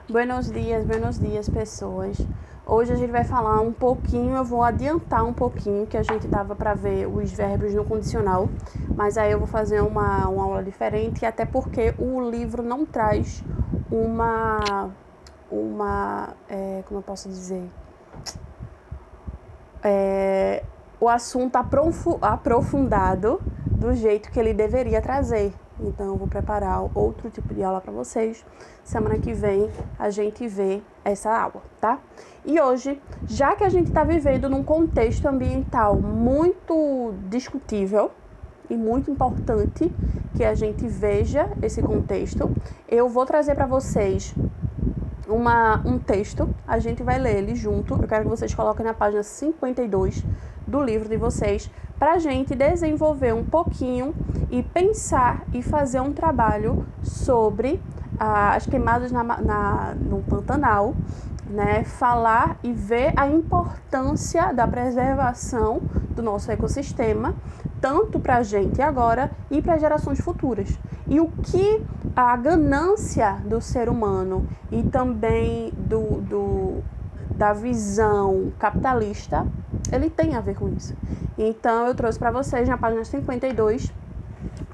Buenos dias, pessoas. Hoje a gente vai falar um pouquinho, eu vou adiantar um pouquinho, que a gente tava para ver os verbos no condicional, mas aí eu vou fazer uma aula diferente, até porque o livro não traz como eu posso dizer? O assunto aprofundado do jeito que ele deveria trazer. Então, eu vou preparar outro tipo de aula para vocês. Semana que vem, a gente vê essa aula, tá? E hoje, já que a gente está vivendo num contexto ambiental muito discutível e muito importante que a gente veja esse contexto, eu vou trazer para vocês um texto, a gente vai ler ele junto. Eu quero que vocês coloquem na página 52 do livro de vocês, para a gente desenvolver um pouquinho e pensar e fazer um trabalho sobre as queimadas no Pantanal, né? Falar e ver a importância da preservação do nosso ecossistema, tanto para a gente agora e para gerações futuras. E o que a ganância do ser humano e também da visão capitalista, ele tem a ver com isso. Então, eu trouxe para vocês na página 52,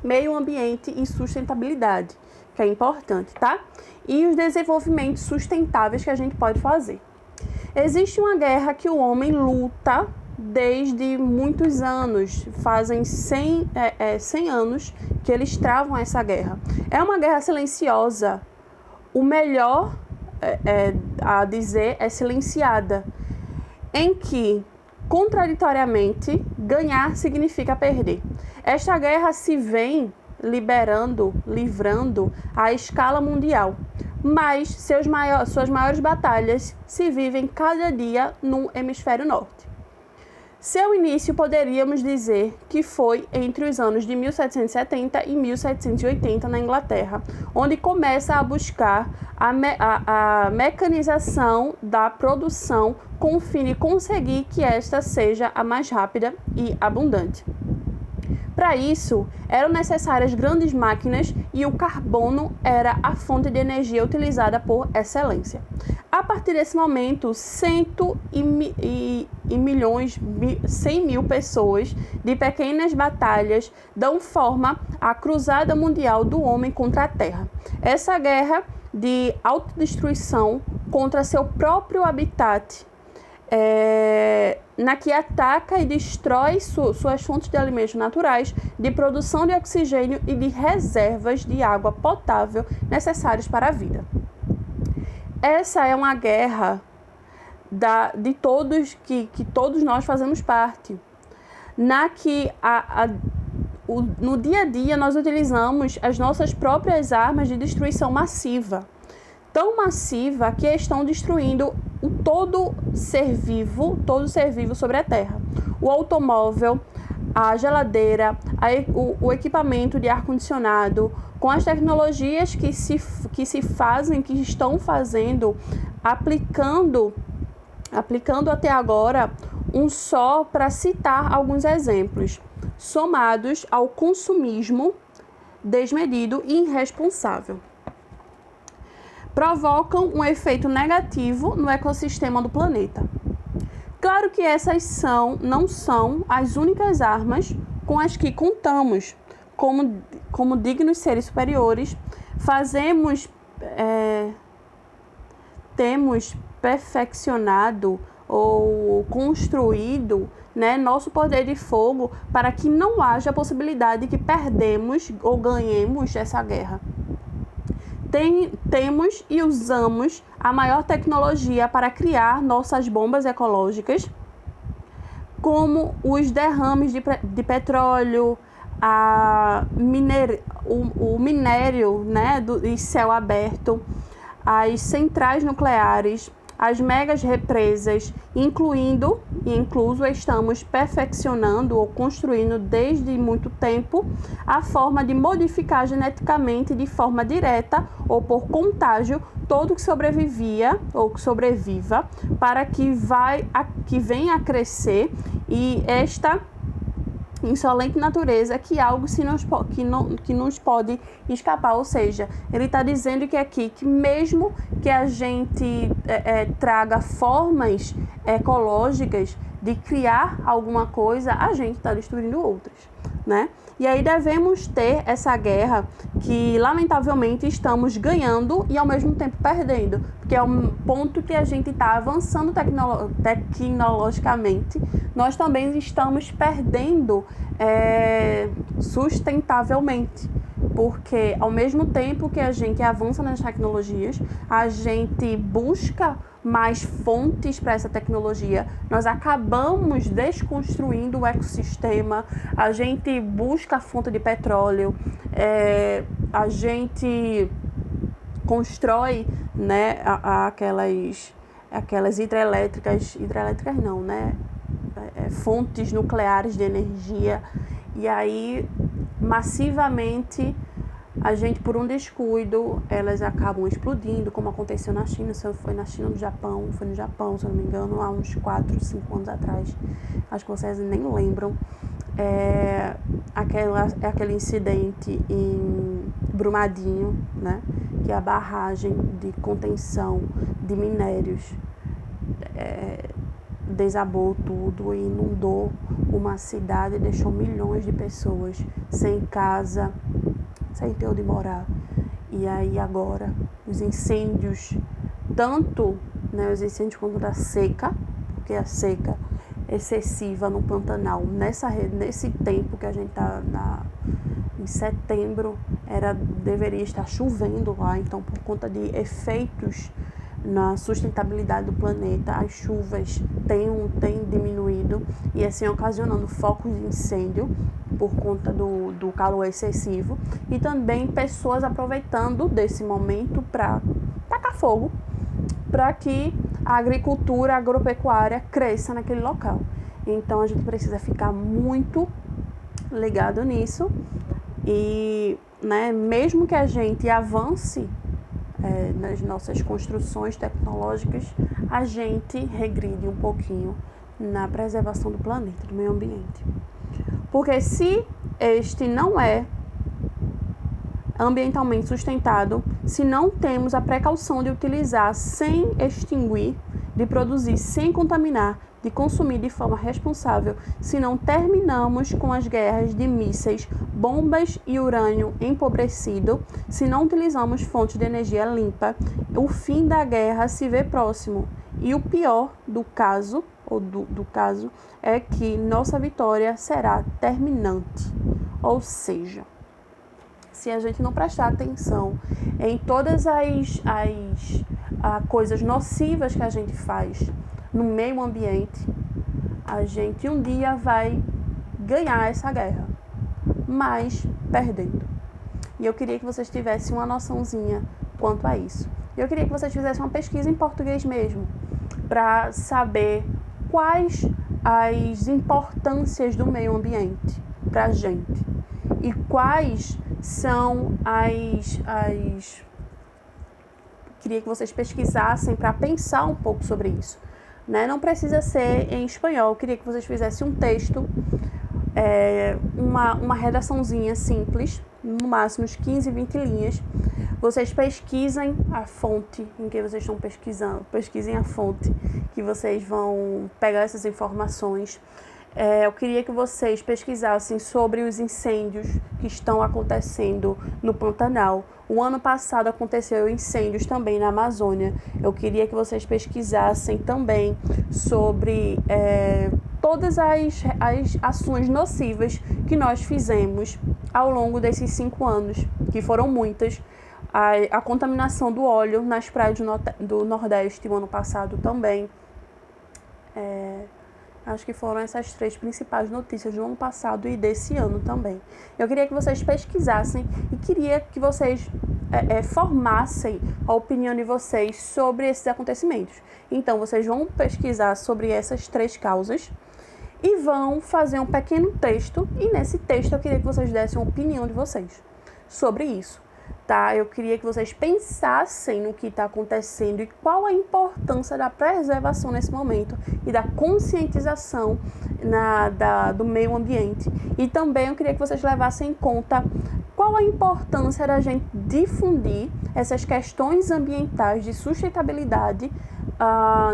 meio ambiente e sustentabilidade, que é importante, tá? E os desenvolvimentos sustentáveis que a gente pode fazer. Existe uma guerra que o homem luta desde muitos anos, fazem 100 anos que eles travam essa guerra. É uma guerra silenciosa. O melhor a dizer é silenciada, em que, contraditoriamente, ganhar significa perder. Esta guerra se vem livrando à escala mundial, mas suas maiores batalhas se vivem cada dia no hemisfério norte. Seu início poderíamos dizer que foi entre os anos de 1770 e 1780 na Inglaterra, onde começa a buscar a mecanização da produção com o fim de conseguir que esta seja a mais rápida e abundante. Para isso, eram necessárias grandes máquinas e o carbono era a fonte de energia utilizada por excelência. A partir desse momento, 100 mil pessoas de pequenas batalhas dão forma à cruzada mundial do homem contra a Terra. Essa guerra de autodestruição contra seu próprio habitat, na que ataca e destrói suas fontes de alimentos naturais, de produção de oxigênio e de reservas de água potável necessárias para a vida. Essa é uma guerra de todos, que todos nós fazemos parte, na que no dia a dia nós utilizamos as nossas próprias armas de destruição massiva, tão massiva que estão destruindo todo ser vivo sobre a Terra. O automóvel, a geladeira, o equipamento de ar-condicionado, com as tecnologias que estão fazendo, aplicando até agora, só para citar alguns exemplos, somados ao consumismo desmedido e irresponsável, provocam um efeito negativo no ecossistema do planeta. Claro que essas não são as únicas armas com as que contamos como dignos seres superiores. Temos perfeccionado ou construído, nosso poder de fogo para que não haja a possibilidade de que perdemos ou ganhemos essa guerra. Temos e usamos a maior tecnologia para criar nossas bombas ecológicas, como os derrames de petróleo, o minério, de céu aberto, as centrais nucleares, as megas represas, incluso estamos perfeccionando ou construindo desde muito tempo a forma de modificar geneticamente de forma direta ou por contágio todo que sobrevivia ou que sobreviva, para que venha a crescer, e insolente natureza, que algo que nos pode escapar. Ou seja, ele está dizendo que aqui, que mesmo que a gente traga formas ecológicas de criar alguma coisa, a gente está destruindo outras, né? E aí devemos ter essa guerra que, lamentavelmente, estamos ganhando e, ao mesmo tempo, perdendo. Porque é um ponto que a gente está avançando tecnologicamente, nós também estamos perdendo sustentavelmente. Porque, ao mesmo tempo que a gente avança nas tecnologias, a gente busca mais fontes para essa tecnologia, nós acabamos desconstruindo o ecossistema, a gente busca a fonte de petróleo, a gente constrói, né, aquelas hidrelétricas não, né, fontes nucleares de energia, e aí massivamente a gente, por um descuido, elas acabam explodindo, como aconteceu na China. Foi na China, no Japão, foi no Japão, se eu não me engano, há uns 4, 5 anos atrás. Acho que vocês nem lembram. Aquele incidente em Brumadinho, né? Que é a barragem de contenção de minérios desabou tudo e inundou uma cidade e deixou milhões de pessoas sem casa, sem ter onde morar. E aí agora os incêndios, tanto, né, os incêndios quanto da seca, porque a seca excessiva no Pantanal, nesse tempo que a gente está em setembro, deveria estar chovendo lá, então por conta de efeitos na sustentabilidade do planeta, as chuvas têm diminuído e assim ocasionando focos de incêndio por conta do calor excessivo, e também pessoas aproveitando desse momento para tacar fogo, para que a agricultura agropecuária cresça naquele local. Então a gente precisa ficar muito ligado nisso e, né, mesmo que a gente avance nas nossas construções tecnológicas, a gente regride um pouquinho na preservação do planeta, do meio ambiente. Porque se este não é ambientalmente sustentado, se não temos a precaução de utilizar sem extinguir, de produzir sem contaminar, de consumir de forma responsável, se não terminamos com as guerras de mísseis, bombas e urânio empobrecido, se não utilizamos fontes de energia limpa, o fim da guerra se vê próximo. E o pior do caso, é que nossa vitória será terminante. Ou seja, se a gente não prestar atenção em todas as coisas nocivas que a gente faz no meio ambiente, a gente um dia vai ganhar essa guerra, mas perdendo. E eu queria que vocês tivessem uma noçãozinha quanto a isso. Eu queria que vocês fizessem uma pesquisa em português mesmo, para saber quais as importâncias do meio ambiente para a gente e quais são queria que vocês pesquisassem para pensar um pouco sobre isso, né? Não precisa ser em espanhol, eu queria que vocês fizessem um texto, uma redaçãozinha simples, no máximo uns 15, 20 linhas. Vocês pesquisem a fonte em que vocês estão pesquisando, pesquisem a fonte que vocês vão pegar essas informações. Eu queria que vocês pesquisassem sobre os incêndios que estão acontecendo no Pantanal. O ano passado aconteceu incêndios também na Amazônia. Eu queria que vocês pesquisassem também sobre todas as ações nocivas que nós fizemos ao longo desses 5 anos, que foram muitas. A contaminação do óleo nas praias do Nordeste o ano passado também. Acho que foram essas 3 principais notícias do ano passado e desse ano também. Eu queria que vocês pesquisassem e queria que vocês formassem a opinião de vocês sobre esses acontecimentos. Então, vocês vão pesquisar sobre essas 3 causas e vão fazer um pequeno texto. E nesse texto eu queria que vocês dessem a opinião de vocês sobre isso. tá? Eu queria que vocês pensassem no que está acontecendo e qual a importância da preservação nesse momento e da conscientização do meio ambiente. E também eu queria que vocês levassem em conta qual a importância da gente difundir essas questões ambientais de sustentabilidade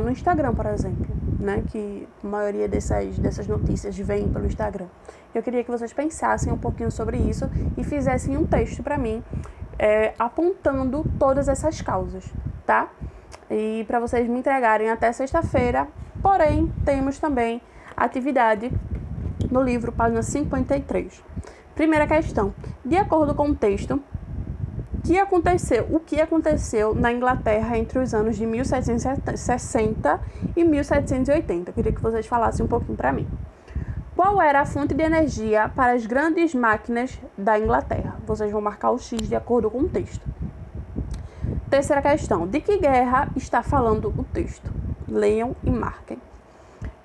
no Instagram, por exemplo, né? Que a maioria dessas notícias vem pelo Instagram. Eu queria que vocês pensassem um pouquinho sobre isso e fizessem um texto para mim, apontando todas essas causas, tá? E para vocês me entregarem até sexta-feira, porém, temos também atividade no livro, página 53. Primeira questão. De acordo com o texto, o que aconteceu na Inglaterra entre os anos de 1760 e 1780? Eu queria que vocês falassem um pouquinho para mim. Qual era a fonte de energia para as grandes máquinas da Inglaterra? Vocês vão marcar o X de acordo com o texto. Terceira questão. De que guerra está falando o texto? Leiam e marquem.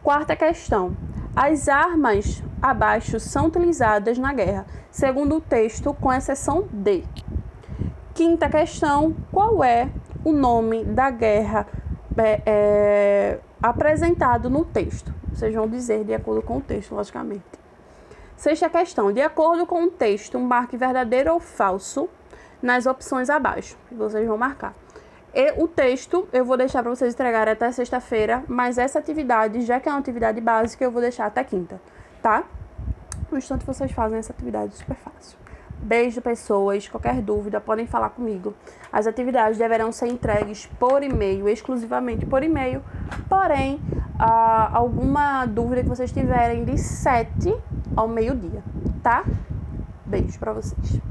Quarta questão. As armas abaixo são utilizadas na guerra, segundo o texto, com exceção de. Quinta questão. Qual é o nome da guerra apresentado no texto? Vocês vão dizer de acordo com o texto, logicamente. Sexta questão. De acordo com o texto, marque verdadeiro ou falso nas opções abaixo. Vocês vão marcar. E o texto eu vou deixar para vocês entregarem até sexta-feira, mas essa atividade, já que é uma atividade básica, eu vou deixar até quinta, tá? No instante vocês fazem essa atividade super fácil. Beijo, pessoas. Qualquer dúvida, podem falar comigo. As atividades deverão ser entregues por e-mail, exclusivamente por e-mail. Porém, alguma dúvida que vocês tiverem de 7 ao meio-dia, tá? Beijo pra vocês.